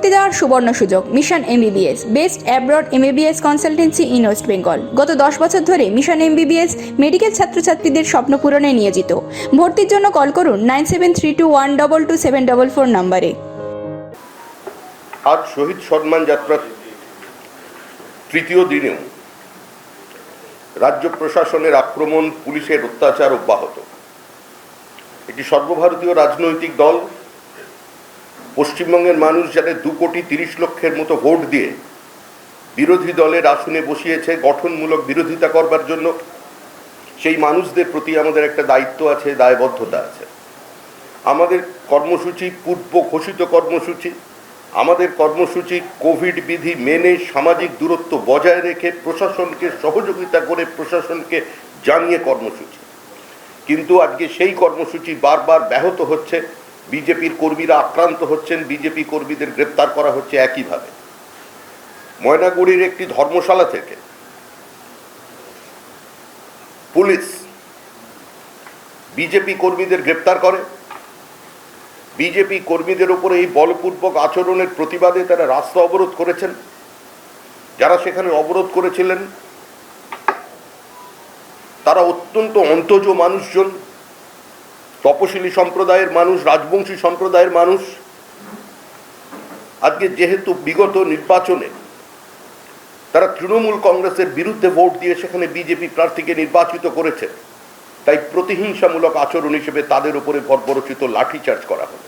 ভর্তি দেওয়ার সুবর্ণ সুযোগ। Mission MBBS, best abroad MBBS consultancy in West Bengal. গত 10 বছর ধরে মিশন এমবিবিএস মেডিকেল ছাত্রছাত্রীদের স্বপ্ন পূরণে নিয়োজিত। ভর্তির জন্য কল করুন 9732122744 নম্বরে। আজ শহীদ সম্মান যাত্রার তৃতীয় দিনেও রাজ্য প্রশাসনের আক্রমণ, পুলিশের অত্যাচার অব্যাহত। একটি সর্বভারতীয় রাজনৈতিক দল পশ্চিমবঙ্গের মানুষ যাদের 2,30,00,000 মতো ভোট দিয়ে বিরোধী দলের আসনে বসিয়েছে গঠনমূলক বিরোধিতা করবার জন্য, সেই মানুষদের প্রতি আমাদের একটা দায়িত্ব আছে, দায়বদ্ধতা আছে। আমাদের কর্মসূচি পূর্ব ঘোষিত কর্মসূচি। আমাদের কর্মসূচি কোভিড বিধি মেনে সামাজিক দূরত্ব বজায় রেখে প্রশাসনকে সহযোগিতা করে প্রশাসনকে জানিয়ে কর্মসূচি। কিন্তু আজকে সেই কর্মসূচি বারবার ব্যাহত হচ্ছে। বিজেপির কর্মীরা আক্রান্ত হচ্ছেন, বিজেপি কর্মীদের গ্রেপ্তার করা হচ্ছে একইভাবে। ময়নাগুড়ির একটি ধর্মশালা থেকে পুলিশ বিজেপি কর্মীদের গ্রেপ্তার করে। বিজেপি কর্মীদের উপরে এই বলপূর্বক আচরণের প্রতিবাদে তারা রাস্তা অবরোধ করেছেন। যারা সেখানে অবরোধ করেছিলেন তারা অত্যন্ত অন্তজ মানুষজন, তপশিলি সম্প্রদায়ের মানুষ, রাজবংশী সম্প্রদায়ের মানুষ। আজকে যেহেতু বিগত নির্বাচনে তারা তৃণমূল কংগ্রেসের বিরুদ্ধে ভোট দিয়ে সেখানে বিজেপি প্রার্থীকে নির্বাচিত করেছে, তাই প্রতিহিংসামূলক আচরণ হিসেবে তাদের উপরে বর্বরচিত লাঠিচার্জ করা হলো।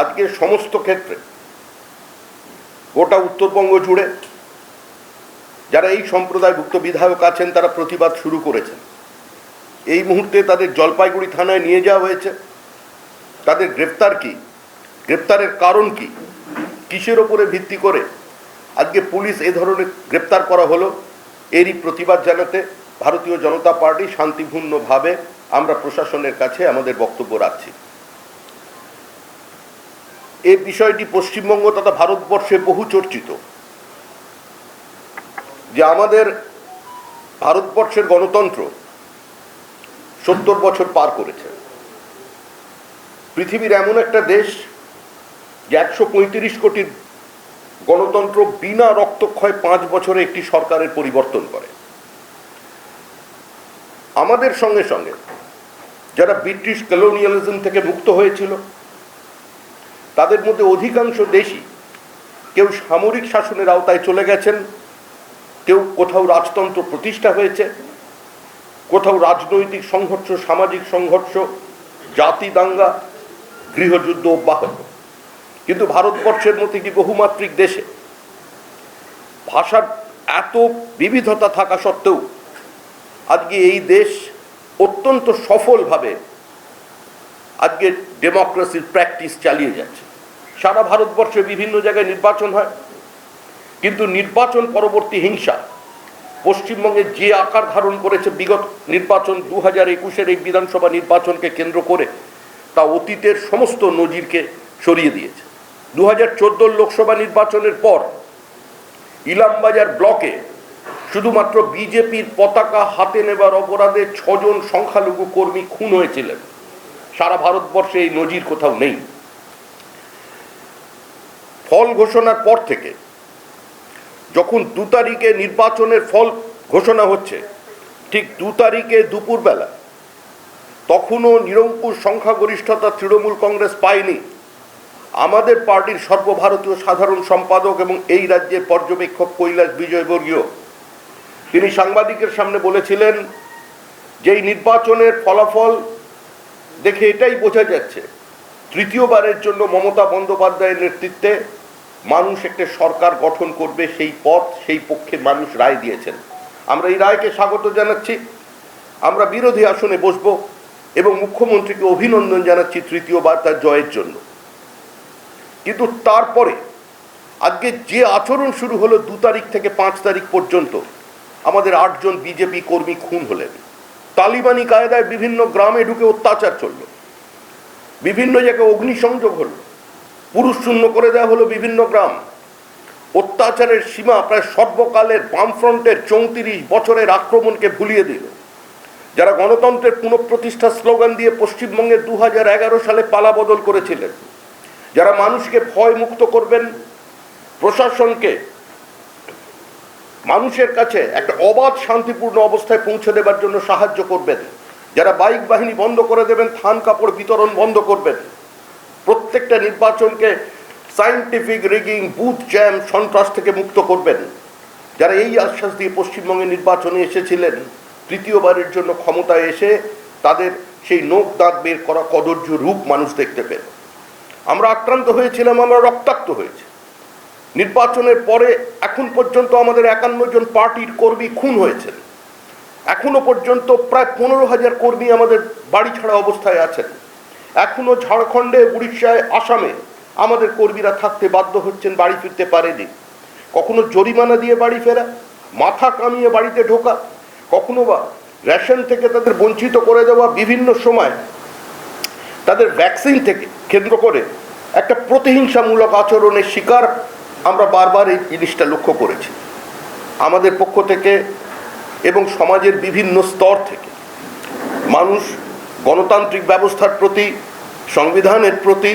আজকে সমস্ত ক্ষেত্রে গোটা উত্তরবঙ্গ জুড়ে যারা এই সম্প্রদায়ভুক্ত বিধায়ক আছেন তারা প্রতিবাদ শুরু করেছেন। এই মুহূর্তে তাদের জলপাইগুড়ি থানায় নিয়ে যাওয়া হয়েছে। তাদের গ্রেপ্তার কি, গ্রেপ্তারের কারণ কি, কিসের ওপরে ভিত্তি করে আজকে পুলিশ এই ধরনের গ্রেপ্তার করা হলো, এরই প্রতিবাদ জানাতে ভারতীয় জনতা পার্টি শান্তিপূর্ণভাবে আমরা প্রশাসনের কাছে আমাদের বক্তব্য রাখছি। এই বিষয়টি পশ্চিমবঙ্গ তথা ভারতবর্ষে বহু চর্চিত যে আমাদের ভারতবর্ষের গণতন্ত্র 70 বছর পার করেছে। পৃথিবীর এমন একটা দেশ যে 135 কোটির গণতন্ত্র বিনা রক্তক্ষয় 5 বছরে একটি সরকারের পরিবর্তন করে। আমাদের সঙ্গে সঙ্গে যারা ব্রিটিশ কলোনিয়ালিজম থেকে মুক্ত হয়েছিল তাদের মধ্যে অধিকাংশ দেশই কেউ সামরিক শাসনের আওতায় চলে গেছেন, কেউ কোথাও রাজতন্ত্র প্রতিষ্ঠা হয়েছে, কোথাও রাজনৈতিক সংঘর্ষ, সামাজিক সংঘর্ষ, জাতি দাঙ্গা, গৃহযুদ্ধ অব্যাহত। কিন্তু ভারতবর্ষের মতো একটি বহুমাত্রিক দেশে ভাষার এত বিবিধতা থাকা সত্ত্বেও আজকে এই দেশ অত্যন্ত সফলভাবে আজকে ডেমোক্রেসির প্র্যাকটিস চালিয়ে যাচ্ছে। সারা ভারতবর্ষে বিভিন্ন জায়গায় নির্বাচন হয়, কিন্তু নির্বাচন পরবর্তী হিংসা পশ্চিমবঙ্গে যে আকার ধারণ করেছে বিগত নির্বাচন 2021-এর এই বিধানসভা নির্বাচনকে কেন্দ্র করে, তা অতীতের সমস্ত নজিরকে সরিয়ে দিয়েছে। 2014 লোকসভা নির্বাচনের পর ইলামবাজার ব্লকে শুধুমাত্র বিজেপির পতাকা হাতে নেবার অপরাধে 6 জন সংখ্যালঘু কর্মী খুন হয়েছিলেন। সারা ভারতবর্ষে এই নজির কোথাও নেই। ফল ঘোষণার পর থেকে যখন 2 তারিখে নির্বাচনের ফল ঘোষণা হচ্ছে, ঠিক 2 তারিখে দুপুরবেলা তখনও নিরঙ্কুশ সংখ্যাগরিষ্ঠতা তৃণমূল কংগ্রেস পায়নি। আমাদের পার্টির সর্বভারতীয় সাধারণ সম্পাদক এবং এই রাজ্যের পর্যবেক্ষক কৈলাস বিজয়বর্গীয় তিনি সাংবাদিকের সামনে বলেছিলেন যে এই নির্বাচনের ফলাফল দেখে এটাই বোঝা যাচ্ছে তৃতীয়বারের জন্য মমতা বন্দ্যোপাধ্যায়ের নেতৃত্বে মানুষ একটা সরকার গঠন করবে, সেই পথ, সেই পক্ষে মানুষ রায় দিয়েছেন। আমরা এই রায়কে স্বাগত জানাচ্ছি। আমরা বিরোধী আসনে বসবো এবং মুখ্যমন্ত্রীকে অভিনন্দন জানাচ্ছি তৃতীয়বার তার জয়ের জন্য। কিন্তু তারপরে আজকে যে আচরণ শুরু হলো 2 তারিখ থেকে 5 তারিখ পর্যন্ত, আমাদের 8 জন বিজেপি কর্মী খুন হলেন। তালিবানি কায়দায় বিভিন্ন গ্রামে ঢুকে অত্যাচার চলল, বিভিন্ন জায়গায় অগ্নিসংযোগ হলো, পুরুষ শূন্য করে দেওয়া হলো বিভিন্ন গ্রাম। অত্যাচারের সীমা প্রায় সর্বকালের বামফ্রন্টের 34 বছরের আক্রমণকে ভুলিয়ে দিল। যারা গণতন্ত্রের পুনঃপ্রতিষ্ঠা স্লোগান দিয়ে পশ্চিমবঙ্গে 2011 সালে পালাবদল করেছিলেন, যারা মানুষকে ভয় মুক্ত করবেন, প্রশাসনকে মানুষের কাছে একটা অবাধ শান্তিপূর্ণ অবস্থায় পৌঁছে দেবার জন্য সাহায্য করবেন, যারা বাইক বাহিনী বন্ধ করে দেবেন, থান কাপড় বিতরণ বন্ধ করবেন, প্রত্যেকটা নির্বাচনকে সায়েন্টিফিক রিগিং, বুথ জ্যাম, সন্ত্রাস থেকে মুক্ত করবেন, যারা এই আশ্বাস দিয়ে পশ্চিমবঙ্গে নির্বাচনে এসেছিলেন, তৃতীয়বারের জন্য ক্ষমতায় এসে তাদের সেই নোক দাঁত বের করা কদর্য রূপ মানুষ দেখতে পেল। আমরা আক্রান্ত হয়েছিলাম, আমরা রক্তাক্ত হয়েছি। নির্বাচনের পরে এখন পর্যন্ত আমাদের 51 জন পার্টির কর্মী খুন হয়েছেন। এখনো পর্যন্ত প্রায় 15,000 কর্মী আমাদের বাড়ি ছাড়া অবস্থায় আছেন। এখনো ঝাড়খণ্ডে, উড়িষ্যায়, আসামে আমাদের কর্মীরা থাকতে বাধ্য হচ্ছেন, বাড়ি ফিরতে পারেনি। কখনো জরিমানা দিয়ে বাড়ি ফেরা, মাথা কামিয়ে বাড়িতে ঢোকা, কখনো বা রেশন থেকে তাদের বঞ্চিত করে দেওয়া, বিভিন্ন সময় তাদের ভ্যাকসিন থেকে কেন্দ্র করে একটা প্রতিহিংসামূলক আচরণের শিকার আমরা বারবার এই জিনিসটা লক্ষ্য করেছি। আমাদের পক্ষ থেকে এবং সমাজের বিভিন্ন স্তর থেকে মানুষ গণতান্ত্রিক ব্যবস্থার প্রতি, সংবিধানের প্রতি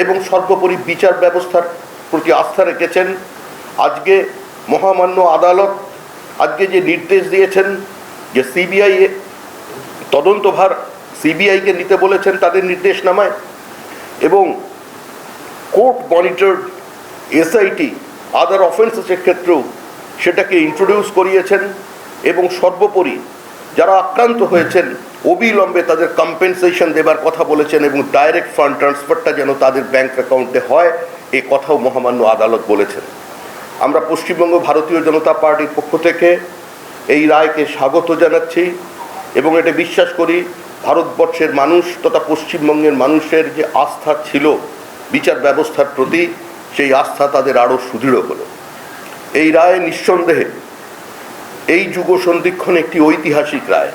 এবং সর্বোপরি বিচার ব্যবস্থার প্রতি আস্থা রেখেছেন। আজকে মহামান্য আদালত আজকে যে নির্দেশ দিয়েছেন যে সিবিআই তদন্তভার সিবিআইকে নিতে বলেছেন তাদের নির্দেশনামায়, এবং কোর্ট মনিটরড এসআইটি আদার অফেন্সেসের ক্ষেত্রেও সেটাকে ইন্ট্রোডিউস করিয়েছেন, এবং সর্বোপরি যারা আক্রান্ত হয়েছেন অবিলম্বে তাদের কম্পেনসেশন দেবার কথা বলেছেন, এবং ডাইরেক্ট ফান্ড ট্রান্সফারটা যেন তাদের ব্যাংক অ্যাকাউন্টে হয় এ কথাও মহামান্য আদালত বলেছেন। আমরা পশ্চিমবঙ্গ ভারতীয় জনতা পার্টির পক্ষ থেকে এই রায়কে স্বাগত জানাচ্ছি, এবং এটা বিশ্বাস করি ভারতবর্ষের মানুষ তথা পশ্চিমবঙ্গের মানুষের যে আস্থা ছিল বিচার ব্যবস্থার প্রতি, সেই আস্থা তাদের আরও সুদৃঢ় হলো। এই রায় নিঃসন্দেহে এই যুগ সন্ধিক্ষণ একটি ঐতিহাসিক রায়।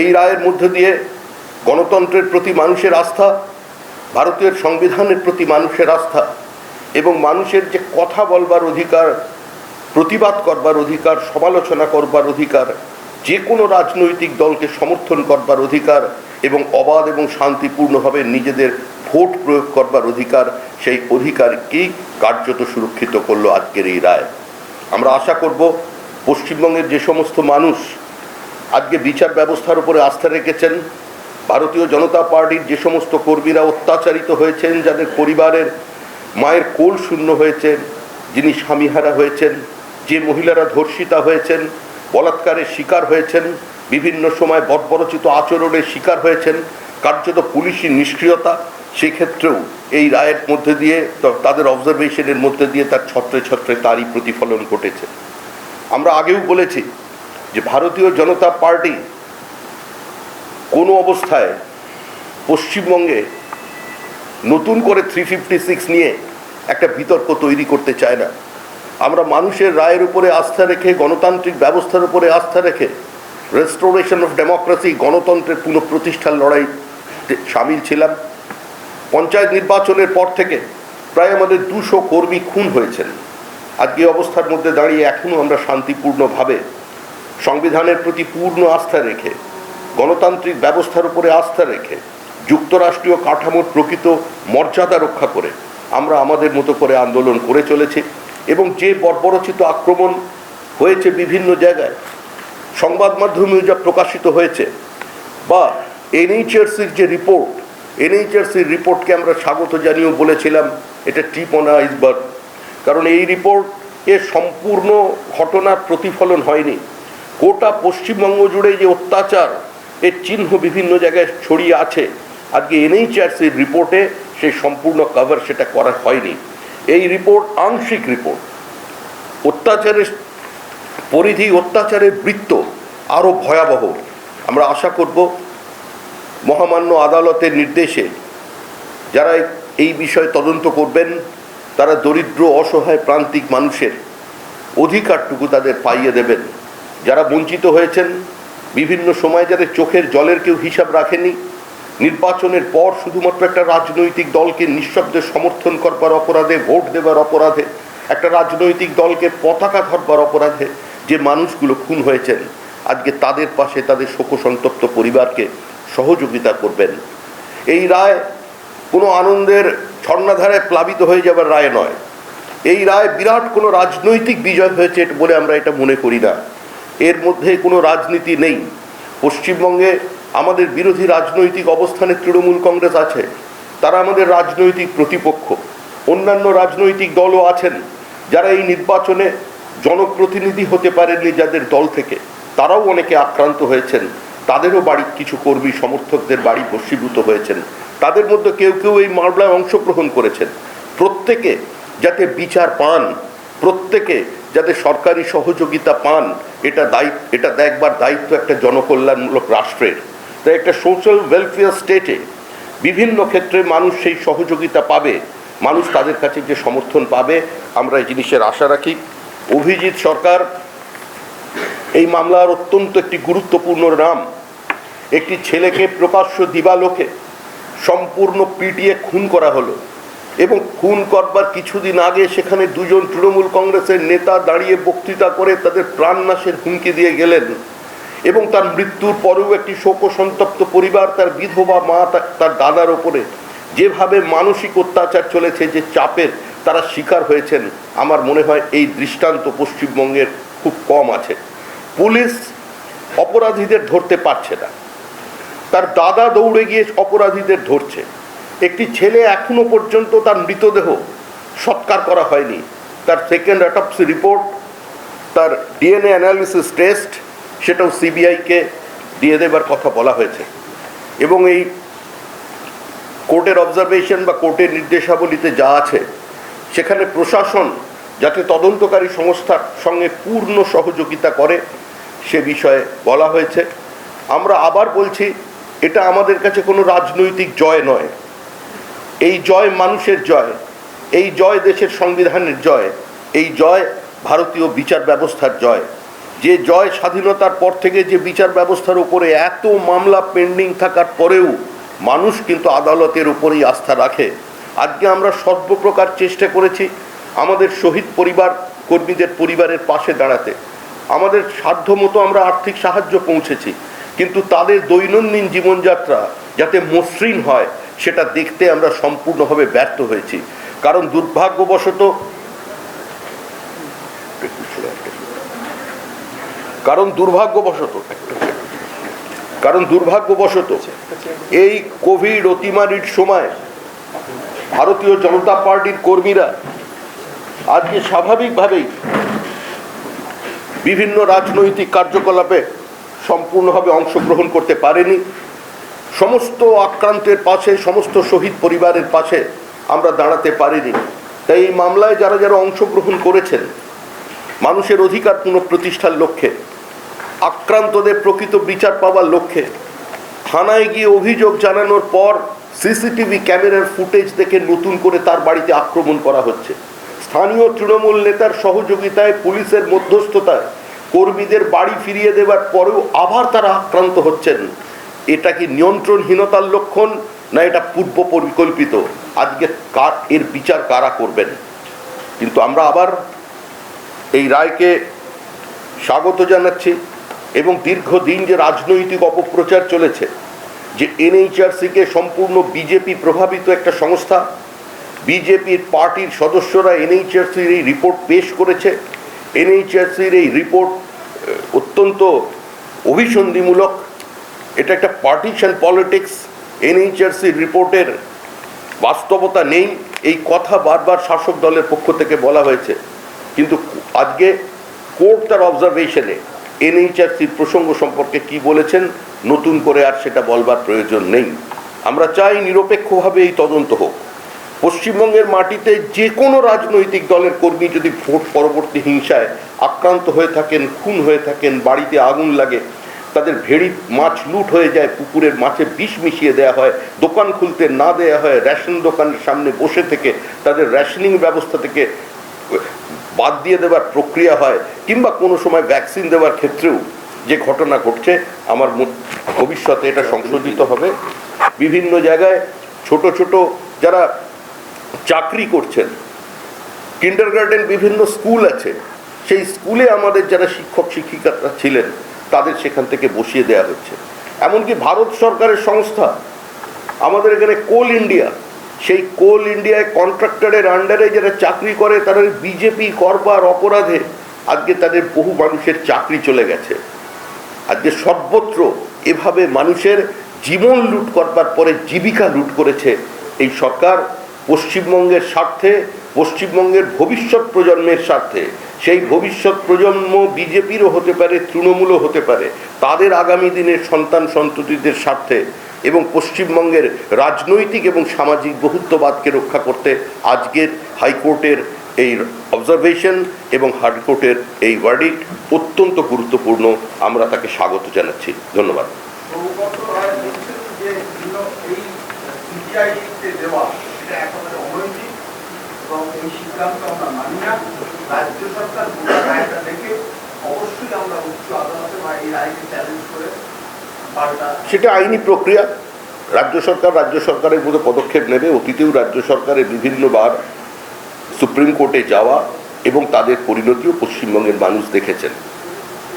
এই রায়ের মধ্য দিয়ে গণতন্ত্রের প্রতি মানুষের আস্থা, ভারতীয় সংবিধানের প্রতি মানুষের আস্থা এবং মানুষের যে কথা বলবার অধিকার, প্রতিবাদ করবার অধিকার, সমালোচনা করবার অধিকার, যে কোনো রাজনৈতিক দলকে সমর্থন করবার অধিকার এবং অবাধ এবং শান্তিপূর্ণভাবে নিজেদের ভোট প্রয়োগ করবার অধিকার, সেই অধিকারকেই কার্যত সুরক্ষিত করলো আজকের এই রায়। আমরা আশা করব পশ্চিমবঙ্গের যে সমস্ত মানুষ আজকে বিচার ব্যবস্থার উপরে আস্থা রেখেছেন, ভারতীয় জনতা পার্টির যে সমস্ত কর্মীরা অত্যাচারিত হয়েছেন, যাদের পরিবারের মায়ের কোল শূন্য হয়েছেন, যিনি স্বামীহারা হয়েছেন, যে মহিলারা ধর্ষিতা হয়েছেন, বলাৎকারের শিকার হয়েছেন, বিভিন্ন সময় বর্বরচিত আচরণের শিকার হয়েছেন, কার্যত পুলিশি নিষ্ক্রিয়তা, সেক্ষেত্রেও এই রায়ের মধ্যে দিয়ে তাদের অবজারভেশনের মধ্যে দিয়ে তার ছত্রে ছত্রে তারই প্রতিফলন ঘটেছে। আমরা আগেও বলেছি যে ভারতীয় জনতা পার্টি কোনো অবস্থায় পশ্চিমবঙ্গে নতুন করে 356 নিয়ে একটা বিতর্ক তৈরি করতে চায় না। আমরা মানুষের রায়ের উপরে আস্থা রেখে, গণতান্ত্রিক ব্যবস্থার উপরে আস্থা রেখে রেস্টোরেশন অফ ডেমোক্রেসি, গণতন্ত্রের পুনঃপ্রতিষ্ঠার লড়াইতে সামিল ছিলাম। পঞ্চায়েত নির্বাচনের পর থেকে প্রায় আমাদের 200 কর্মী খুন হয়েছেন। আজকে অবস্থার মধ্যে দাঁড়িয়ে এখনও আমরা শান্তিপূর্ণভাবে সংবিধানের প্রতি পূর্ণ আস্থা রেখে, গণতান্ত্রিক ব্যবস্থার উপরে আস্থা রেখে, যুক্তরাষ্ট্রীয় কাঠামোর প্রকৃত মর্যাদা রক্ষা করে আমরা আমাদের মতো করে আন্দোলন করে চলেছি। এবং যে বর্বরচিত আক্রমণ হয়েছে বিভিন্ন জায়গায়, সংবাদ মাধ্যমেও যা প্রকাশিত হয়েছে, বা এনএইচআরসির যে রিপোর্ট, এনএইচআরসির রিপোর্টকে আমরা স্বাগত জানিয়েও বলেছিলাম এটা টিপ অন আইসবার্গ, কারণ এই রিপোর্ট এর সম্পূর্ণ ঘটনার প্রতিফলন হয়নি। গোটা পশ্চিমবঙ্গ জুড়ে যে অত্যাচার এর চিহ্ন বিভিন্ন জায়গায় ছড়িয়ে আছে, আজকে এনএইচআরসির রিপোর্টে সেই সম্পূর্ণ কভার সেটা করা হয়নি। এই রিপোর্ট আংশিক রিপোর্ট। অত্যাচারের পরিধি, অত্যাচারের বৃত্ত আরও ভয়াবহ। আমরা আশা করব মহামান্য আদালতের নির্দেশে যারা এই বিষয়ে তদন্ত করবেন তারা দরিদ্র, অসহায়, প্রান্তিক মানুষের অধিকারটুকু তাদের পাইয়ে দেবেন। যারা বঞ্চিত হয়েছেন, বিভিন্ন সময় যাদের চোখের জলের কেউ হিসাব রাখেনি, নির্বাচনের পর শুধুমাত্র একটা রাজনৈতিক দলকে নিঃশব্দে সমর্থন করবার অপরাধে, ভোট দেবার অপরাধে, একটা রাজনৈতিক দলকে পতাকা ধরবার অপরাধে যে মানুষগুলো খুন হয়েছেন, আজকে তাদের পাশে তাদের শোকসন্তপ্ত পরিবারকে সহযোগিতা করবেন। এই রায় কোনো আনন্দের ঝর্ণাধারায় প্লাবিত হয়ে যাবার রায় নয়। এই রায় বিরাট কোনো রাজনৈতিক বিজয় হয়েছে বলে আমরা এটা মনে করি না। এর মধ্যে কোনো রাজনীতি নেই। পশ্চিমবঙ্গে আমাদের বিরোধী রাজনৈতিক অবস্থানে তৃণমূল কংগ্রেস আছে, তারা আমাদের রাজনৈতিক প্রতিপক্ষ। অন্যান্য রাজনৈতিক দলও আছেন যারা এই নির্বাচনে জনপ্রতিনিধি হতে পারেননি যাদের দল থেকে, তারাও অনেকে আক্রান্ত হয়েছেন, তাদেরও বাড়ির কিছু কর্মী সমর্থকদের বাড়ি ভস্মীভূত হয়েছেন, তাদের মধ্যে কেউ কেউ এই মামলায় অংশগ্রহণ করেছেন। প্রত্যেকে যাতে বিচার পান, প্রত্যেকে যাতে সরকারি সহযোগিতা পান, এটা দেখবার দায়িত্ব একটা জনকল্যাণমূলক রাষ্ট্রের। তাই একটা সোশ্যাল ওয়েলফেয়ার স্টেটে বিভিন্ন ক্ষেত্রে মানুষ সেই সহযোগিতা পাবে, মানুষ তাদের কাছে যে সমর্থন পাবে, আমরা এই জিনিসের আশা রাখি। অভিজিৎ সরকার এই মামলার অত্যন্ত একটি গুরুত্বপূর্ণ নাম। একটি ছেলেকে প্রকাশ্য দিবালোকে সম্পূর্ণ পিটিয়ে খুন করা হলো, এবং খুন করবার কিছুদিন আগে সেখানে দুজন তৃণমূল কংগ্রেসের নেতা দাঁড়িয়ে বক্তৃতা করে তাদের প্রাণনাশের হুমকি দিয়ে গেলেন, এবং তার মৃত্যুর পরেও একটি শোকসন্তপ্ত পরিবার, তার বিধবা মা, তার দাদার ওপরে যেভাবে মানসিক অত্যাচার চলেছে, যে চাপের তারা শিকার হয়েছেন, আমার মনে হয় এই দৃষ্টান্ত পশ্চিমবঙ্গের খুব কম আছে। পুলিশ অপরাধীদের ধরতে পারছে না, তার দাদা দৌড়ে গিয়ে অপরাধীদের ধরছে। একটি ছেলে এখনো পর্যন্ত তার মৃতদেহ সৎকার করা হয়নি, তার সেকেন্ড অটপসি রিপোর্ট, তার ডিএনএ অ্যানালিসিস টেস্ট, সেটাও সিবিআইকে দিয়ে দেবার কথা বলা হয়েছে। এবং এই কোর্টের অবজারভেশন বা কোর্টের নির্দেশাবলীতে যা আছে, সেখানে প্রশাসন যাতে তদন্তকারী সংস্থার সঙ্গে পূর্ণ সহযোগিতা করে সে বিষয়ে বলা হয়েছে। আমরা আবার বলছি, এটা আমাদের কাছে কোনো রাজনৈতিক জয় নয়, এই জয় মানুষের জয়, এই জয় দেশের সংবিধানের জয়, এই জয় ভারতীয় বিচার ব্যবস্থার জয়। যে জয় স্বাধীনতার পর থেকে যে বিচার ব্যবস্থার উপরে এত মামলা পেন্ডিং থাকার পরেও মানুষ কিন্তু আদালতের উপরেই আস্থা রাখে। আজকে আমরা সর্বপ্রকার চেষ্টা করেছি আমাদের শহীদ পরিবার কর্মীদের পরিবারের পাশে দাঁড়াতে, আমাদের সাধ্যমতো আমরা আর্থিক সাহায্য পৌঁছেছি, কিন্তু তাদের দৈনন্দিন জীবনযাত্রা যাতে মসৃণ হয় সেটা দেখতে আমরা সম্পূর্ণভাবে ব্যর্থ হয়েছি। কারণ দুর্ভাগ্যবশত এই কোভিড অতিমারির সময় ভারতীয় জনতা পার্টির কর্মীরা আজকে স্বাভাবিকভাবেই বিভিন্ন রাজনৈতিক কার্যকলাপে সম্পূর্ণভাবে অংশগ্রহণ করতে পারেনি। সমস্ত আক্রান্তের পাশে, সমস্ত শহীদ পরিবারের পাশে আমরা দাঁড়াতে পারিনি। তাই এই মামলায় যারা যারা অংশগ্রহণ করেছেন, মানুষের অধিকার পুনঃপ্রতিষ্ঠার লক্ষ্যে, আক্রান্তদের প্রকৃত বিচার পাওয়ার লক্ষ্যে, থানায় গিয়ে অভিযোগ জানানোর পর সিসিটিভি ক্যামেরার ফুটেজ দেখে নতুন করে তার বাড়িতে আক্রমণ করা হচ্ছে, স্থানীয় তৃণমূল নেতার সহযোগিতায়, পুলিশের মধ্যস্থতায় কর্মীদের বাড়ি ফিরিয়ে দেওয়ার পরেও আবার তারা আক্রান্ত হচ্ছেন। এটা কি নিয়ন্ত্রণহীনতার লক্ষণ, না এটা পূর্ব পরিকল্পিত? আজকে এর বিচার কারা করবেন? কিন্তু আমরা আবার এই রায়কে স্বাগত জানাচ্ছি, এবং দীর্ঘদিন যে রাজনৈতিক অপপ্রচার চলেছে যে এনএইচআরসিকে সম্পূর্ণ বিজেপি প্রভাবিত একটা সংস্থা, বিজেপির পার্টির সদস্যরা এনএইচআরসির এই রিপোর্ট পেশ করেছে, এনএইচআরসির এই রিপোর্ট অত্যন্ত অভিসন্ধিমূলক, এটা একটা পার্টিশন পলিটিক্স, এনএইচআরসির রিপোর্টের বাস্তবতা নেই, এই কথা বারবার শাসক দলের পক্ষ থেকে বলা হয়েছে। কিন্তু আজকে কোর্ট তার অবজারভেশনে এনএইচআরসির প্রসঙ্গ সম্পর্কে কি বলেছেন, নতুন করে আর সেটা বলবার প্রয়োজন নেই। আমরা চাই নিরপেক্ষভাবে এই তদন্ত হোক। পশ্চিমবঙ্গের মাটিতে যে কোনো রাজনৈতিক দলের কর্মী যদি ভোট পরবর্তী হিংসায় আক্রান্ত হয়ে থাকেন, খুন হয়ে থাকেন, বাড়িতে আগুন লাগে, তাদের ভেড়ি মাছ লুট হয়ে যায়, পুকুরের মাছে বিষ মিশিয়ে দেওয়া হয়, দোকান খুলতে না দেওয়া হয়, রেশন দোকানের সামনে বসে থেকে তাদের রেশনিং ব্যবস্থা থেকে বাদ দিয়ে দেওয়ার প্রক্রিয়া হয়, কিংবা কোনো সময় ভ্যাকসিন দেওয়ার ক্ষেত্রেও যে ঘটনা ঘটছে, আমার ভবিষ্যতে এটা সংশোধিত হবে। বিভিন্ন জায়গায় ছোট ছোট যারা চাকরি করছেন, কিন্ডারগার্টেন বিভিন্ন স্কুল আছে, সেই স্কুলে আমাদের যারা শিক্ষক শিক্ষিকারা ছিলেন তাদের সেখান থেকে বসিয়ে দেওয়া হচ্ছে। এমনকি ভারত সরকারের সংস্থা আমাদের এখানে কোল ইন্ডিয়া, সেই কোল ইন্ডিয়ায় কন্ট্রাক্টরের আন্ডারে যারা চাকরি করে তারা বিজেপি করবার অপরাধে আজকে তাদের বহু মানুষের চাকরি চলে গেছে। আজকে সর্বত্র এভাবে মানুষের জীবন লুট করবার পরে জীবিকা লুট করেছে এই সরকার পশ্চিমবঙ্গের স্বার্থে, পশ্চিমবঙ্গের ভবিষ্যৎ প্রজন্মের স্বার্থে। সেই ভবিষ্যৎ প্রজন্ম বিজেপিরও হতে পারে, তৃণমূলও হতে পারে, তাদের আগামী দিনের সন্তান সন্ততিদের স্বার্থে এবং পশ্চিমবঙ্গের রাজনৈতিক এবং সামাজিক বহুত্ববাদকে রক্ষা করতে আজকের হাইকোর্টের এই অবজারভেশন এবং হাইকোর্টের এই ভার্ডিক্ট অত্যন্ত গুরুত্বপূর্ণ। আমরা তাকে স্বাগত জানাচ্ছি। ধন্যবাদ। সেটা আইনি প্রক্রিয়া। রাজ্য সরকারের মতো পদক্ষেপ নেবে। অতীতেও রাজ্য সরকারের বিভিন্নবার সুপ্রিম কোর্টে যাওয়া এবং তাদের পরিণতিও পশ্চিমবঙ্গের মানুষ দেখেছেন।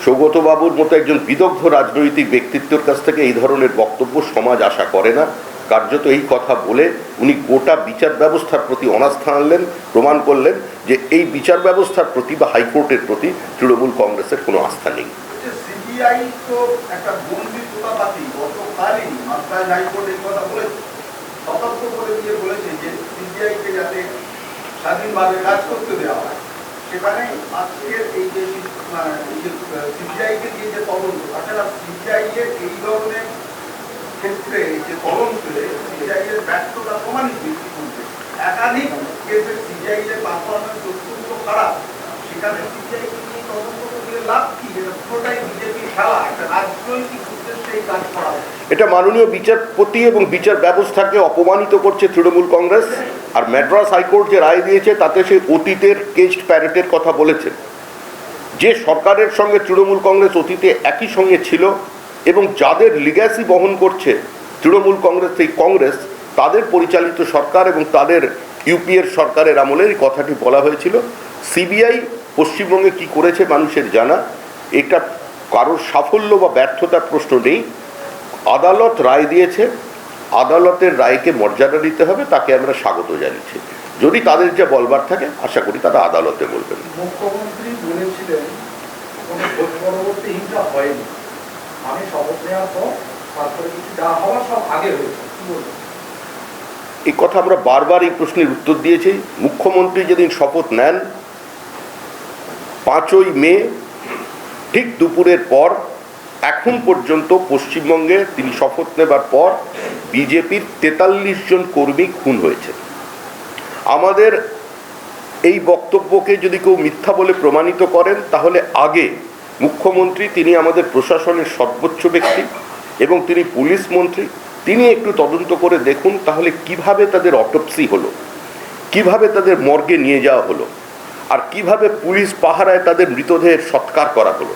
সৌগতবাবুর মতো একজন বিদগ্ধ রাজনৈতিক ব্যক্তিত্বের কাছ থেকে এই ধরনের বক্তব্য সমাজ আশা করে না। কার্যত এই কথা বলে উনি গোটা বিচার ব্যবস্থার প্রতি অনাস্থা আনলেন, প্রমাণ করলেন যে এই বিচার ব্যবস্থার প্রতি বা হাইকোর্টের প্রতি তৃণমূল কংগ্রেসের কোনো আস্থা নেই। সিবিআই তো একটা বন্দি তোলাপাতি, গতকালই মাদ্রাজ হাইকোর্ট এই কথা বলেছে, সতর্ক করে দিয়ে বলেছে যে সিবিআইকে যাতে স্বাধীনভাবে কাজ করতে দেওয়া হয়। সেখানে আজকের এই যে সিবিআইকে দিয়ে যে তদন্ত, তাছাড়া সিবিআই এর এই ধরনের ক্ষেত্রে যে তদন্তে সিবিআই এর ব্যর্থতা প্রমাণিত ইতিমধ্যে একাধিক কেসে সিবিআই এর পারফরমেন্স অত্যন্ত খারাপ। সেখানে সিবিআই কে তদন্ত করে লাভ কি? পুরোটাই বিজেপি খেলা, একটা রাজনৈতিক উদ্দেশ্যে এই কাজ করা। এটা মাননীয় বিচারপতি এবং বিচার ব্যবস্থাকে অপমানিত করছে তৃণমূল কংগ্রেস। আর ম্যাড্রাস হাইকোর্ট যে রায় দিয়েছে তাতে সেই অতীতের কেস্ট প্যারেটের কথা বলেছেন। যে সরকারের সঙ্গে তৃণমূল কংগ্রেস অতীতে একই সঙ্গে ছিল এবং যাদের লিগ্যাসি বহন করছে তৃণমূল কংগ্রেস, এই কংগ্রেস, তাদের পরিচালিত সরকার এবং তাদের ইউপিএর সরকারের আমলে এই কথাটি বলা হয়েছিল। সিবিআই পশ্চিমবঙ্গে কি করেছে মানুষের জানা। এটা কারোর সাফল্য বা ব্যর্থতার প্রশ্ন নেই। আদালত রায় দিয়েছে, আদালতের রায়কে মর্যাদা দিতে হবে, তাকে আমরা স্বাগত জানাচ্ছি। যদি তাদের যা বলবার থাকে আশা করি তারা আদালতে বলবেন। মুখ্যমন্ত্রী বলেছিলেন কোনো ভোট পরবর্তী হিংসা হয়নি, আমি শপথ নেওয়ার পর তারপরে কিছু যা হওয়ার সব আগে হয়েছে। কি বলবেন? এই কথা আমরা বারবার এই প্রশ্নের উত্তর দিয়েছি। মুখ্যমন্ত্রী যেদিন শপথ নেন 5ই মে ঠিক দুপুরের পর এখন পর্যন্ত পশ্চিমবঙ্গে তিনি শপথ নেবার পর বিজেপির 43 জন কর্মী খুন হয়েছে। আমাদের এই বক্তব্যকে যদি কেউ মিথ্যা বলে প্রমাণিত করেন তাহলে আগে মুখ্যমন্ত্রী, তিনি আমাদের প্রশাসনের সর্বোচ্চ ব্যক্তি এবং তিনি পুলিশ মন্ত্রী, তিনি একটু তদন্ত করে দেখুন তাহলে কিভাবে তাদের অটোপসি হলো, কিভাবে তাদের মর্গে নিয়ে যাওয়া হলো, আর কিভাবে পুলিশ পাহারায় তাদের মৃতদেহের সৎকার করা হলো,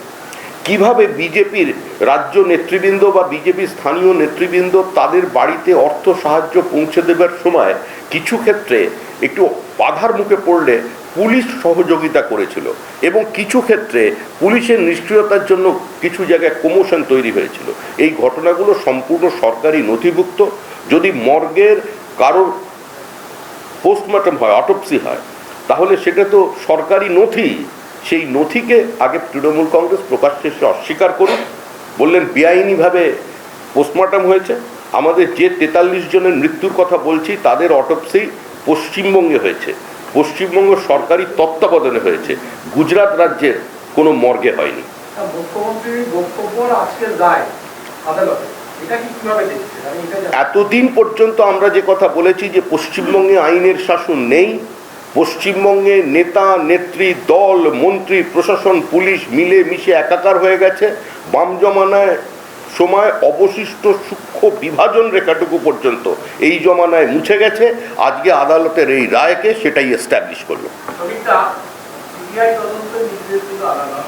কিভাবে বিজেপির রাজ্য নেতৃবৃন্দ বা বিজেপির স্থানীয় নেতৃবৃন্দ তাদের বাড়িতে অর্থ সাহায্য পৌঁছে দেবার সময় কিছু ক্ষেত্রে একটু বাধার মুখে পড়লে পুলিশ সহযোগিতা করেছিল এবং কিছু ক্ষেত্রে পুলিশের নিষ্ক্রিয়তার জন্য কিছু জায়গায় কমোশন তৈরি হয়েছিল। এই ঘটনাগুলো সম্পূর্ণ সরকারি নথিভুক্ত। যদি মর্গের কারোর পোস্টমর্টম হয়, অটোপসি হয়, তাহলে সেটা তো সরকারি নথি। সেই নথিকে আগে তৃণমূল কংগ্রেস প্রকাশ্যে এসে অস্বীকার করুন। বললেন বেআইনিভাবে পোস্টমর্টম হয়েছে। আমাদের যে 43 জনের মৃত্যুর কথা বলছি তাদের অটোপসি পশ্চিমবঙ্গে হয়েছে, পশ্চিমবঙ্গ সরকারি তত্ত্বাবধানে হয়েছে, গুজরাট রাজ্যের কোনো মর্গে হয়নি। মুখ্যমন্ত্রীর বক্তব্য আজকের রায় আদালতে, এটা কি কিভাবে দেখছেন? এতদিন পর্যন্ত আমরা যে কথা বলেছি যে পশ্চিমবঙ্গে আইনের শাসন নেই, পশ্চিমবঙ্গে নেতা নেত্রী, দল, মন্ত্রী, প্রশাসন, পুলিশ মিলে মিশে একাকার হয়ে গেছে। বাম জমানায় সময় অবশিষ্ট সূক্ষ্ম বিভাজন রেখাটুকু পর্যন্ত এই জমানায় মুছে গেছে। আজকে আদালতের এই রায়কে সেটাই এস্টাবলিশ করলো। সিবিআই তদন্ত নির্দেশ দিল আদালত,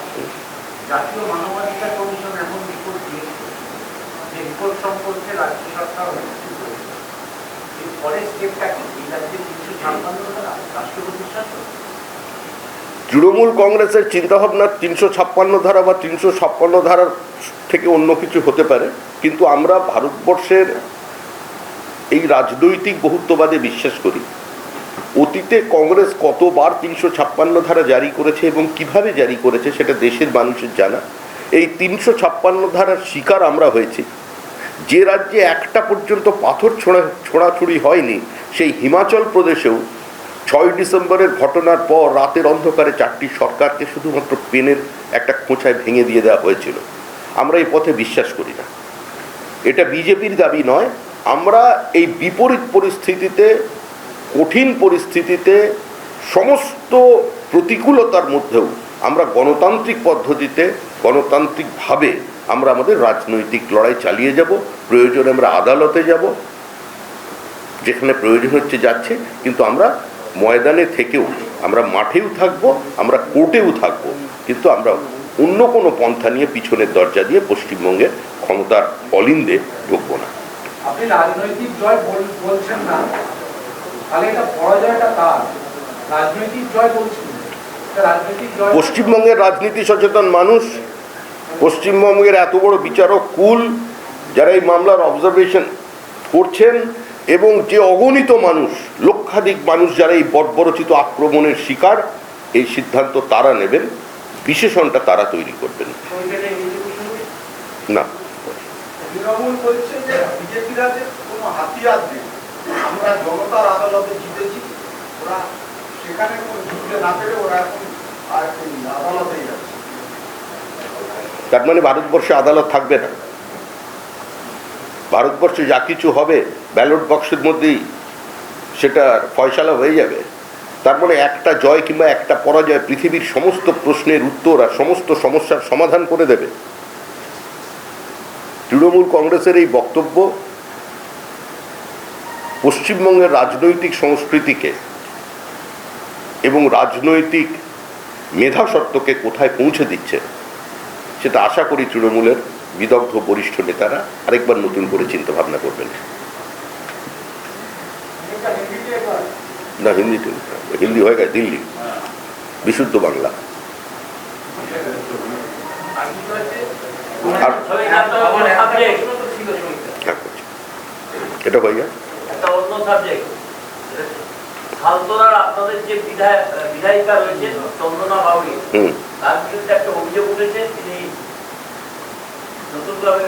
জাতীয় মানবাধিকার কমিশন এমন রিপোর্ট দিয়েছে যে রিপোর্ট সম্পর্কে রাজ্য সরকার পরে স্টেপটা কি? এই রাজ্যে 356 ধারা রাষ্ট্রপতির শাসন। তৃণমূল কংগ্রেসের চিন্তাভাবনা 356 ধারা বা 356 ধারার থেকে অন্য কিছু হতে পারে, কিন্তু আমরা ভারতবর্ষের এই রাজনৈতিক বহুত্ববাদে বিশ্বাস করি। অতীতে কংগ্রেস কতবার 356 ধারা জারি করেছে এবং কিভাবে জারি করেছে সেটা দেশের মানুষের জানা। এই 356 ধারার শিকার আমরা হয়েছি। যে রাজ্যে একটা পর্যন্ত পাথর ছোঁড়াছুড়ি হয়নি, সেই হিমাচল প্রদেশেও 6 ডিসেম্বরের ঘটনার পর রাতের অন্ধকারে 4টি সরকারকে শুধুমাত্র পেনের একটা খোঁচায় ভেঙে দিয়ে দেওয়া হয়েছিল। আমরা এই পথে বিশ্বাস করি না। এটা বিজেপির দাবি নয়। আমরা এই বিপরীত পরিস্থিতিতে, কঠিন পরিস্থিতিতে, সমস্ত প্রতিকূলতার মধ্যেও আমরা গণতান্ত্রিক পদ্ধতিতে, গণতান্ত্রিকভাবে আমরা আমাদের রাজনৈতিক লড়াই চালিয়ে যাব। প্রয়োজনে আমরা আদালতে যাব, যেখানে প্রয়োজন হচ্ছে যাচ্ছে, কিন্তু আমরা ময়দানে থেকেও, আমরা মাঠেও থাকবো, আমরা কোর্টেও থাকবো, কিন্তু আমরা অন্য কোনো পন্থা নিয়ে পিছনের দরজা দিয়ে পশ্চিমবঙ্গের ক্ষমতার অলিন্দে ঢুকবো না। আপনি রাজনৈতিক জয় বলছেন না, তাহলে এটা পরাজয়টা কার? রাজনৈতিক জয় বলছেন, রাজনৈতিক জয় পশ্চিমবঙ্গের রাজনীতি সচেতন মানুষ, পশ্চিমবঙ্গের এত বড় বিচারক কুল যারা এই মামলার অবজারভেশন করছেন, এবং যে অগণিত মানুষ, লক্ষাধিক মানুষ যারা এই বর্বরচিত আক্রমণের শিকার, এই সিদ্ধান্ত তারা নেবেন, বিশেষণটা তারা তৈরি করবেন না। তৃণমূল বলছে যে বিজেপিরা যে কোনো হাতিয়ার নেই, আমরা জনতার আদালতে জিতেছি, ওরা সেখানে কোনো যুদ্ধে না পেরে ওরা এখন আদালতেই যাচ্ছে। তার মানে ভারতবর্ষে আদালত থাকবে না? ভারতবর্ষে যা কিছু হবে ব্যালট বক্সের মধ্যেই সেটা ফয়সালা হয়ে যাবে? তার মানে একটা জয় কিংবা একটা পরাজয় পৃথিবীর সমস্ত প্রশ্নের উত্তর আর সমস্ত সমস্যার সমাধান করে দেবে? তৃণমূল কংগ্রেসের এই বক্তব্য পশ্চিমবঙ্গের রাজনৈতিক সংস্কৃতিকে এবং রাজনৈতিক মেধাস্বত্বকে কোথায় পৌঁছে দিচ্ছে, সেটা আশা করি তৃণমূলের বিদগ্ধ বরিষ্ঠ নেতারা আরেকবার নতুন করে চিন্তা ভাবনা করবেন। না, হিন্দি হয়ে গেছে, দিল্লি, বিশুদ্ধ বাংলা। এটা হয়ে যায় একটা অন্য সাবজেক্ট। খালতলার আপনাদের যে বিধায়িকা রয়েছে চন্দনা বাউরি, তার বিরুদ্ধে একটা অভিযোগ উঠেছে, তিনি নতুন ভাবে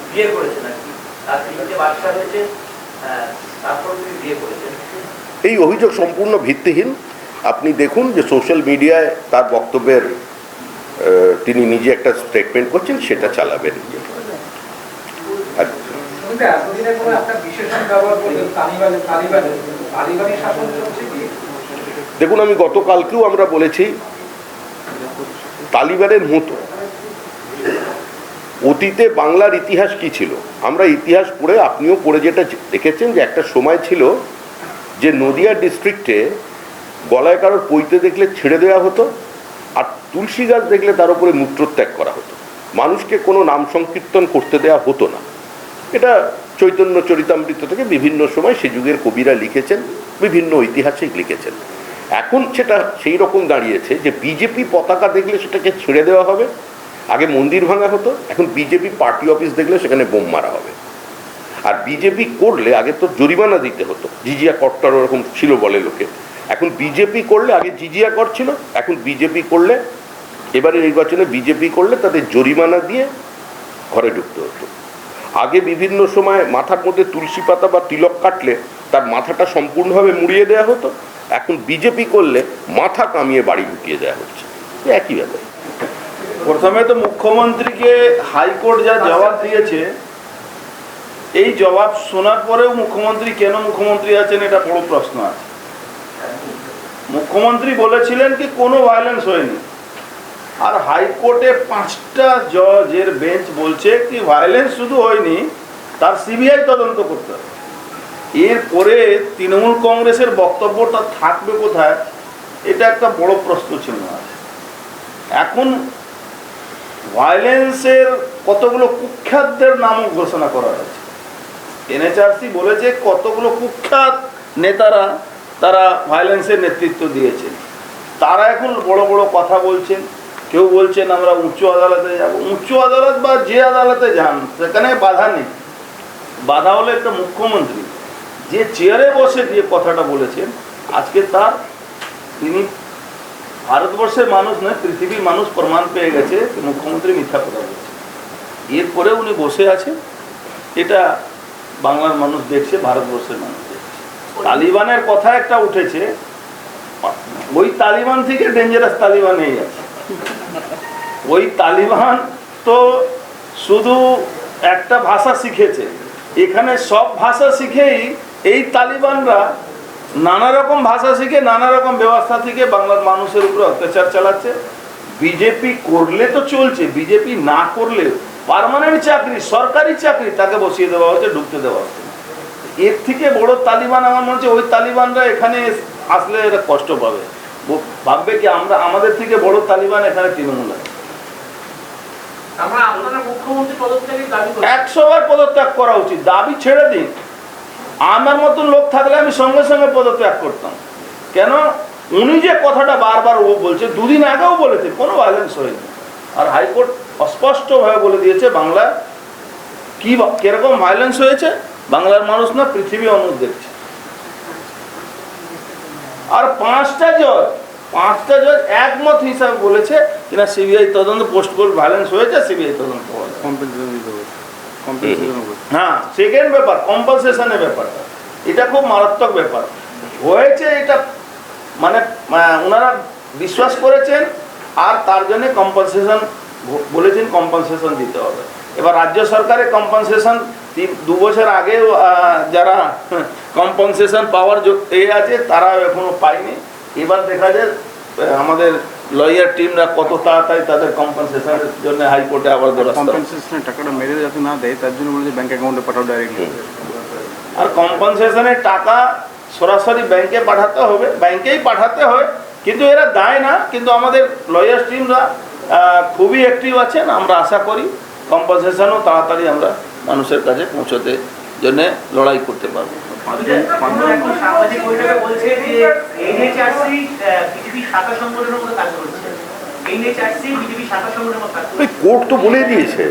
বিয়ে করেছেন আর কি, তার তিনটে বাচ্চা হয়েছে, তারপর তিনি বিয়ে করেছেন। এই অভিযোগ সম্পূর্ণ ভিত্তিহীন। আপনি দেখুন যে সোশ্যাল মিডিয়ায় তার বক্তব্যের তিনি নিজে একটা স্টেটমেন্ট করছেন, সেটা চালাবেন। এতদিনে কোনো একটা বিশেষণ ব্যবহার করলেন, তালিবানি শাসন চলছে কি? দেখুন, আমি গতকালকেও আমরা বলেছি, তালিবানের মতো অতীতে বাংলার ইতিহাস কি ছিল আমরা ইতিহাস পড়ে, আপনিও পড়ে যেটা দেখেছেন, যে একটা সময় ছিল যে নদিয়া ডিস্ট্রিক্টে গলায় কারোর পৈতে দেখলে ছেড়ে দেওয়া হতো, আর তুলসী গাছ দেখলে তার উপরে মূত্রত্যাগ করা হতো। মানুষকে কোনো নাম সংকীর্তন করতে দেওয়া হতো না। এটা চৈতন্য চরিতামৃত থেকে বিভিন্ন সময় সে যুগের কবিরা লিখেছেন, বিভিন্ন ঐতিহাসিক লিখেছেন। এখন সেটা সেই রকম দাঁড়িয়েছে যে বিজেপি পতাকা দেখলে সেটাকে ছেড়ে দেওয়া হবে। আগে মন্দির ভাঙা হতো, এখন বিজেপি পার্টি অফিস দেখলে সেখানে বোম মারা হবে। আর বিজেপি করলে আগে তো জরিমানা দিতে হতো, জিজিয়া করটার ওরকম ছিল বলে লোকে। এখন বিজেপি করলে, আগে জিজিয়া কর ছিল, এখন বিজেপি করলে, এবারে নির্বাচনে বিজেপি করলে তাদের জরিমানা দিয়ে ঘরে ঢুকতে হতো। আগে বিভিন্ন সময় মাথার মধ্যে তুলসী পাতা বা তিলক কাটলে তার মাথাটা সম্পূর্ণভাবে মুড়িয়ে দেওয়া হতো, এখন বিজেপি করলে মাথা কামিয়ে বাড়ি ঢুকিয়ে দেওয়া হচ্ছে। একই ব্যাপার। প্রথমে তো মুখ্যমন্ত্রীকে হাইকোর্ট যা জবাব দিয়েছে, এই জবাব শোনার পরেও মুখ্যমন্ত্রী কেন মুখ্যমন্ত্রী আছেন, এটা বড় প্রশ্ন আছে। মুখ্যমন্ত্রী বলেছিলেন কি কোনো ভায়োলেন্স হয়নি, আর হাইকোর্টে 5টা জজের বেঞ্চ বলছে কি ভায়োলেন্স শুধু হয়নি, তার সিবিআই তদন্ত করতে হবে। এরপরে তৃণমূল কংগ্রেসের বক্তব্যটা থাকবে কোথায়, এটা একটা বড় প্রশ্ন চিহ্ন আছে। এখন ভায়োলেন্সের কতগুলো কুখ্যাতদের নামও ঘোষণা করা হয়েছে। এনএচআরসি বলেছে কতগুলো কুখ্যাত নেতারা তারা ভায়োলেন্সের নেতৃত্ব দিয়েছেন, তারা এখন বড় বড় কথা বলছেন। কেউ বলছেন আমরা উচ্চ আদালতে যাব। উচ্চ আদালত বা যে আদালতে যান সেখানে বাধা নেই, বাধা হলো একটা মুখ্যমন্ত্রী। যে চেয়ারে বসে যে কথাটা বলেছেন, আজকে তার তিনি ভারতবর্ষের মানুষ নয়, পৃথিবীর মানুষ প্রমাণ পেয়ে গেছে যে মুখ্যমন্ত্রী মিথ্যা কথা বলছে। এরপরে উনি বসে আছেন, এটা বাংলার মানুষ দেখছে, ভারতবর্ষের মানুষ দেখছে। তালিবানের কথা একটা উঠেছে, ওই তালিবান থেকে ডেঞ্জারাস তালিবান এই আছে। ওই তালিবান তো শুধু একটা ভাষা শিখেছে, এখানে সব ভাষা শিখেই এই তালিবানরা নানা রকম ভাষা শিখে নানা রকম ব্যবস্থা থেকে বাংলার মানুষের উপরে অত্যাচার চালাচ্ছে। বিজেপি করলে তো চলছে, বিজেপি না করলে পার্মানেন্ট চাকরি, সরকারি চাকরি তাকে বসিয়ে দেওয়া হচ্ছে, ঢুকতে দেওয়া হচ্ছে। এর থেকে বড় তালিবান আমার মনে হচ্ছে ওই তালিবানরা এখানে আসলে এরা কষ্ট পাবে, ভাববে কি আমরা আমাদের থেকে বড় তালিবান এখানে তৃণমূল আছে। আমরা আপনারা মুখ্যমন্ত্রী পদত্যাগের দাবি করি। 100 বার পদত্যাগ করা উচিত, দাবি ছেড়ে দিন। আমার মতন লোক থাকলে আমি সঙ্গে সঙ্গে পদত্যাগ করতাম। কেন, উনি যে কথাটা বারবার ও বলছে, দুদিন আগেও বলেছে কোনো ভায়োলেন্স হয়নি, আর হাইকোর্ট স্পষ্টভাবে বলে দিয়েছে বাংলা কি কিরকম ভায়োলেন্স হয়েছে বাংলার মানুষ না পৃথিবী মানুষ দেখছে। আর পাঁচটা জজ একমত হিসাবে বলেছে কিনা সিবিআই তদন্ত পোস্টপোল ভায়োলেন্স হয়েছে, সিবিআই তদন্ত হ্যাঁ। সেকেন্ড ব্যাপার কম্পালসেশনের ব্যাপারটা, এটা খুব মারাত্মক ব্যাপার হয়েছে। এটা মানে ওনারা বিশ্বাস করেছেন আর তার জন্য কম্পালসেশন বলেছেন, কম্পালসেশন দিতে হবে। এবার রাজ্য সরকারের কম্পালসেশন 2 বছর আগে যারা কম্পালসেশন পাওয়ার আছে তারা এখনো পায়নি। এবার দেখা যায় আমাদের লয়ার টিমরা কত তাড়াতাড়ি তাদের কম্পেনসেশনের জন্য হাইকোর্টে আবার দরখাস্ত, কম্পেনসেশনের টাকাটা মেরে যাতে না দেয় তার জন্য বলেছে ব্যাংক অ্যাকাউন্টে পাঠাও ডাইরেক্টলি। আর কম্পেনসেশনের টাকা সরাসরি ব্যাংকে পাঠাতে হবে, ব্যাংকেই পাঠাতে হয়, কিন্তু এরা দেয় না। কিন্তু আমাদের লয়ার টিমরা খুবই অ্যাক্টিভ আছেন, আমরা আশা করি কম্পেনসেশনও তাড়াতাড়ি আমরা মানুষের কাছে পৌঁছতে জন্য লড়াই করতে পারবো। সাংবাদিক বৈঠকে বলছে যে এনএচআরসি বিজেপি শাখা সংগঠনের মতো কাজ করছে। কোর্ট তো বলে দিয়েছে,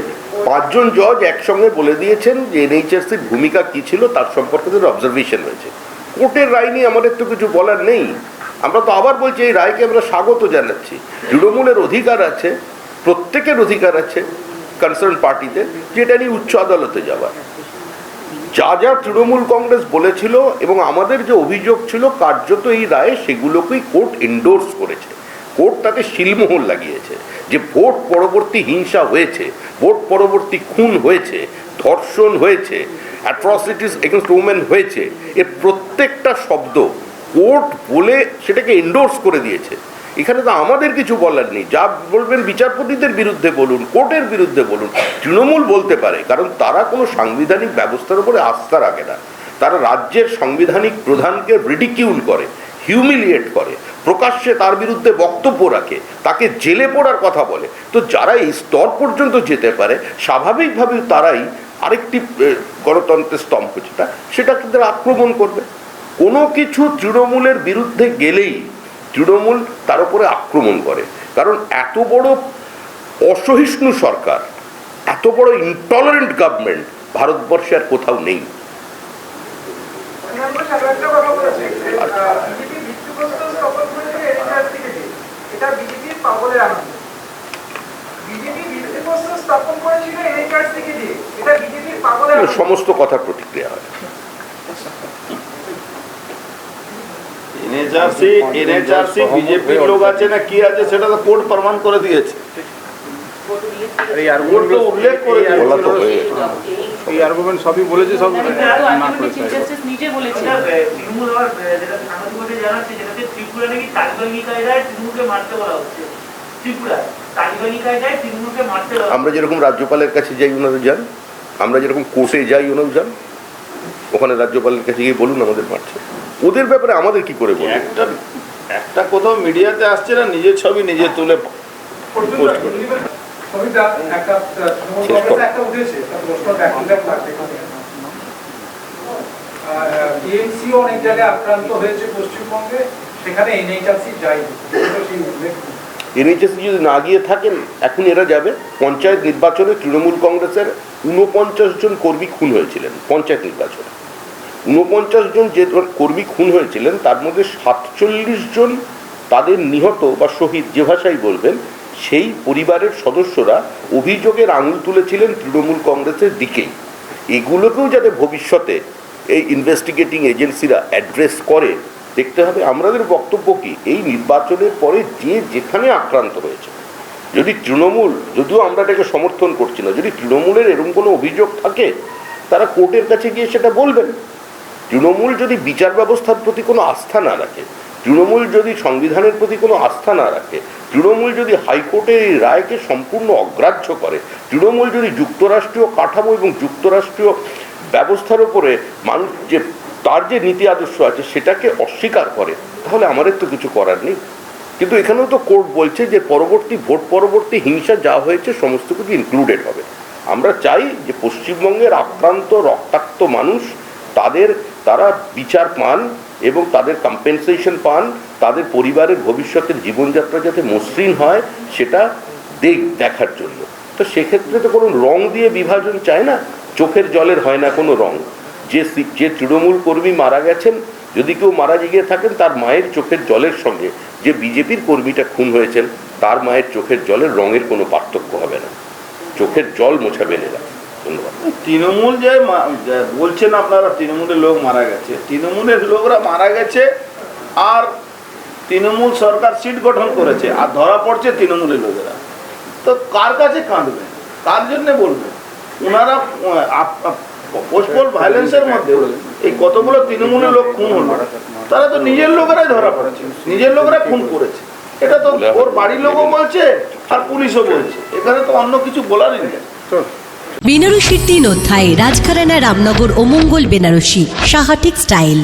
5 জন জজ একসঙ্গে বলে দিয়েছেন যে এনএইচআরসির ভূমিকা কি ছিল তার সম্পর্কে তাদের অবজারভেশন হয়েছে। কোর্টের রায় নিয়ে আমাদের তো কিছু বলার নেই। আমরা তো আবার বলছি এই রায়কে আমরা স্বাগত জানাচ্ছি। তৃণমূলের অধিকার আছে, প্রত্যেকের অধিকার আছে কনসার্ন পার্টিতে যেটা নিয়ে উচ্চ আদালতে যাওয়ার। যা যা তৃণমূল কংগ্রেস বলেছিল এবং আমাদের যে অভিযোগ ছিল কার্যত এই রায়ে সেগুলোকেই কোর্ট এন্ডোর্স করেছে। কোর্ট তাকে শিলমোহর লাগিয়েছে যে ভোট পরবর্তী হিংসা হয়েছে, ভোট পরবর্তী খুন হয়েছে, ধর্ষণ হয়েছে, অ্যাট্রসিটিস এগেনস্ট উমেন হয়েছে, এর প্রত্যেকটা শব্দ কোর্ট বলে সেটাকে এন্ডোর্স করে দিয়েছে। এখানে তো আমাদের কিছু বলার নেই। যা বলবেন বিচারপতিদের বিরুদ্ধে বলুন, কোর্টের বিরুদ্ধে বলুন, তৃণমূল বলতে পারে, কারণ তারা কোনো সাংবিধানিক ব্যবস্থার উপরে আস্থা রাখে না। তারা রাজ্যের সাংবিধানিক প্রধানকে রিডিকিউল করে, হিউমিলিয়েট করে, প্রকাশ্যে তার বিরুদ্ধে বক্তব্য রাখে, তাকে জেলে পড়ার কথা বলে। তো যারা এই স্তর পর্যন্ত যেতে পারে স্বাভাবিকভাবে তারাই আরেকটি গণতন্ত্রের স্তম্ভ যেটা সেটা কিন্তু আক্রমণ করবে। কোনো কিছু তৃণমূলের বিরুদ্ধে গেলেই তৃণমূল তার উপরে আক্রমণ করে, কারণ এত বড় অসহিষ্ণু সরকার, এত বড় ইনটলারেন্ট গভর্নমেন্ট ভারতবর্ষে আর কোথাও নেই। সমস্ত কথার প্রতিক্রিয়া হয়। এনএচআরসি বিজেপির লোক আছে না কি আছে সেটা তো কোর্ট প্রমাণ করে দিয়েছে, উল্লেখ করে এই আর্গুমেন্ট সবই বলেছে, সব না করেছে। আমরা যেরকম রাজ্যপালের কাছে যাই ওনারা যান, আমরা যেরকম কোর্টে যাই ওনারা যান, ওখানে রাজ্যপালের কাছে গিয়ে বলুন আমাদের মারছে। ওদের ব্যাপারে আমাদের কি করে বলবো? একটা কোথাও মিডিয়াতে আসছে না, নিজের ছবি নিজে তুলে পোস্ট করে। অনেক জায়গায় আক্রান্ত হয়েছে পশ্চিমবঙ্গে, সেখানে এনএইচআরসি যায়নি। এনএইচআরসি যদি না গিয়ে থাকেন, এখন এরা যাবে। পঞ্চায়েত নির্বাচনে তৃণমূল কংগ্রেসের 49 জন কর্মী খুন হয়েছিলেন পঞ্চায়েত নির্বাচনে। 49 জন যে কর্মী খুন হয়েছিলেন তার মধ্যে 47 জন তাদের নিহত বা শহীদ যে ভাষাই বলবেন, সেই পরিবারের সদস্যরা অভিযোগের আঙুল তুলেছিলেন তৃণমূল কংগ্রেসের দিকেই। এগুলোকেও যাতে ভবিষ্যতে এই ইনভেস্টিগেটিং এজেন্সিরা অ্যাড্রেস করে দেখতে হবে। আমাদের বক্তব্য কি, এই নির্বাচনের পরে যে যেখানে আক্রান্ত হয়েছে, যদি তৃণমূল, যদিও আমরা এটাকে সমর্থন করছি না, যদি তৃণমূলের এরকম কোনো অভিযোগ থাকে তারা কোর্টের কাছে গিয়ে সেটা বলবেন। তৃণমূল যদি বিচার ব্যবস্থার প্রতি কোনো আস্থা না রাখে, তৃণমূল যদি সংবিধানের প্রতি কোনো আস্থা না রাখে, তৃণমূল যদি হাইকোর্টের এই রায়কে সম্পূর্ণ অগ্রাহ্য করে, তৃণমূল যদি যুক্তরাষ্ট্রীয় কাঠামো এবং যুক্তরাষ্ট্রীয় ব্যবস্থার উপরে মানুষ যে তার যে নীতি আদর্শ আছে সেটাকে অস্বীকার করে, তাহলে আমাদের তো কিছু করার নেই। কিন্তু এখানেও তো কোর্ট বলছে যে পরবর্তী ভোট পরবর্তী হিংসা যা হয়েছে সমস্ত কিছু ইনক্লুডেড হবে। আমরা চাই যে পশ্চিমবঙ্গের আক্রান্ত রক্তাক্ত মানুষ তারা বিচার পান এবং তাদের কম্পেনসেশন পান, তাদের পরিবারের ভবিষ্যতের জীবনযাত্রা যাতে মসৃণ হয় সেটা দেখার জন্য। তো সেক্ষেত্রে তো কোনো রং দিয়ে বিভাজন চায় না, চোখের জলের হয় না কোনো রং। যে তৃণমূল কর্মী মারা গেছেন, যদি কেউ মারা গিয়ে থাকেন, তার মায়ের চোখের জলের সঙ্গে যে বিজেপির কর্মীটা খুন হয়েছেন তার মায়ের চোখের জলের রঙের কোনো পার্থক্য হবে না, চোখের জল মোছাবে না। ধন্যবাদ। তৃণমূল যে বলছেন আপনারা তৃণমূলের লোক মারা গেছে, তৃণমূলের লোকরা মারা গেছে আর তৃণমূল সরকার সিট গঠন করেছে আর ধরা পড়ছে তৃণমূলের লোকেরা, তো কার কাছে কাঁদবেন, কার জন্য বলবেন? ওনারা পোস্টপোল ভায়োলেন্সের মধ্যে এই কতগুলো তৃণমূলের লোক খুন হলো, তারা তো নিজের লোকেরাই ধরা পড়েছে, নিজের লোকেরা খুন করেছে। এটা তো ওর বাড়ির লোকও বলছে আর পুলিশও বলছে, এখানে তো অন্য কিছু বলারই নেই। বেনারসির 3 অধ্যায়, রাজঘরানা, রামনগর ও মঙ্গল বেনারসি, সাহা টেক্সটাইল।